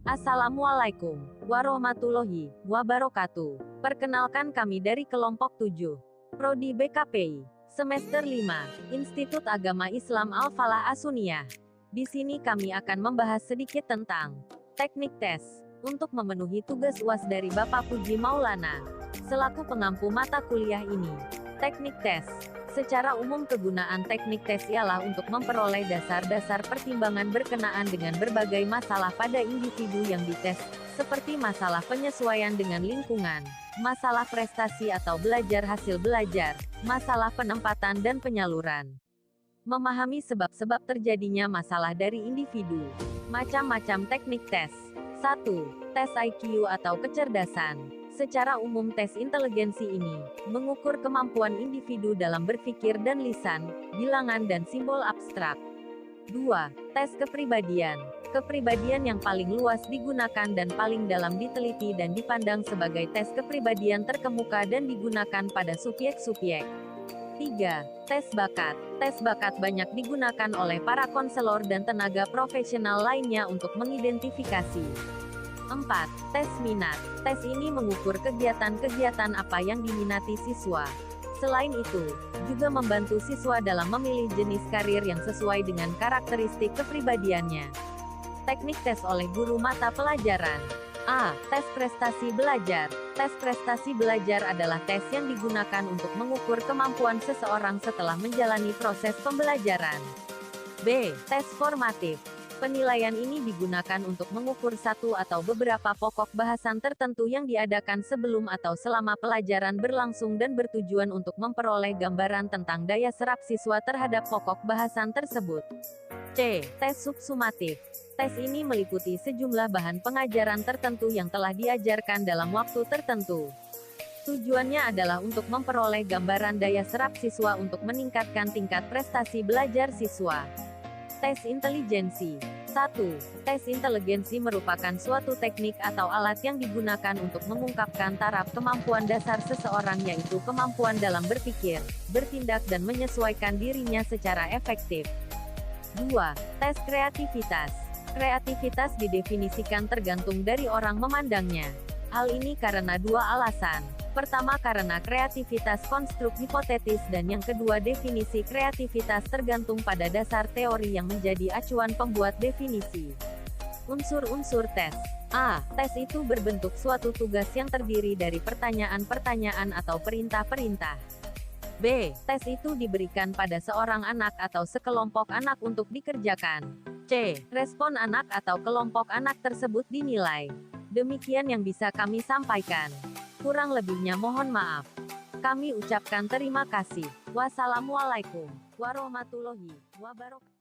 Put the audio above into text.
Assalamualaikum warahmatullahi wabarakatuh. Perkenalkan, kami dari kelompok 7. Prodi BKPI. Semester 5. Institut Agama Islam Al-Falah As-Sunniyah. Di sini kami akan membahas sedikit tentang teknik tes untuk memenuhi tugas UAS dari Bapak Puji Maulana selaku pengampu mata kuliah ini. Teknik tes. Secara umum kegunaan teknik tes ialah untuk memperoleh dasar-dasar pertimbangan berkenaan dengan berbagai masalah pada individu yang dites, seperti masalah penyesuaian dengan lingkungan, masalah prestasi atau belajar hasil belajar, masalah penempatan dan penyaluran. Memahami sebab-sebab terjadinya masalah dari individu. Macam-macam teknik tes. 1. Tes IQ atau kecerdasan. Secara umum tes inteligensi ini mengukur kemampuan individu dalam berpikir dan lisan, bilangan dan simbol abstrak. 2. Tes kepribadian. Kepribadian yang paling luas digunakan dan paling dalam diteliti dan dipandang sebagai tes kepribadian terkemuka dan digunakan pada subjek-subjek. 3. Tes bakat. Tes bakat banyak digunakan oleh para konselor dan tenaga profesional lainnya untuk mengidentifikasi. 4. Tes minat. Tes ini mengukur kegiatan-kegiatan apa yang diminati siswa. Selain itu, juga membantu siswa dalam memilih jenis karir yang sesuai dengan karakteristik kepribadiannya. Teknik tes oleh guru mata pelajaran. A. Tes prestasi belajar. Tes prestasi belajar adalah tes yang digunakan untuk mengukur kemampuan seseorang setelah menjalani proses pembelajaran. B. Tes formatif. Penilaian ini digunakan untuk mengukur satu atau beberapa pokok bahasan tertentu yang diadakan sebelum atau selama pelajaran berlangsung dan bertujuan untuk memperoleh gambaran tentang daya serap siswa terhadap pokok bahasan tersebut. C. Tes subsumatif. Tes ini meliputi sejumlah bahan pengajaran tertentu yang telah diajarkan dalam waktu tertentu. Tujuannya adalah untuk memperoleh gambaran daya serap siswa untuk meningkatkan tingkat prestasi belajar siswa. Tes intelijensi. 1. Tes inteligensi merupakan suatu teknik atau alat yang digunakan untuk mengungkapkan taraf kemampuan dasar seseorang, yaitu kemampuan dalam berpikir, bertindak dan menyesuaikan dirinya secara efektif. 2. Tes kreativitas. Kreativitas didefinisikan tergantung dari orang memandangnya. Hal ini karena dua alasan. Pertama, karena kreativitas konstruk hipotetis, dan yang kedua, definisi kreativitas tergantung pada dasar teori yang menjadi acuan pembuat definisi. Unsur-unsur tes. A. Tes itu berbentuk suatu tugas yang terdiri dari pertanyaan-pertanyaan atau perintah-perintah. B. Tes itu diberikan pada seorang anak atau sekelompok anak untuk dikerjakan. C. Respon anak atau kelompok anak tersebut dinilai. Demikian yang bisa kami sampaikan. Kurang lebihnya mohon maaf. Kami ucapkan terima kasih. Wassalamualaikum warahmatullahi wabarakatuh.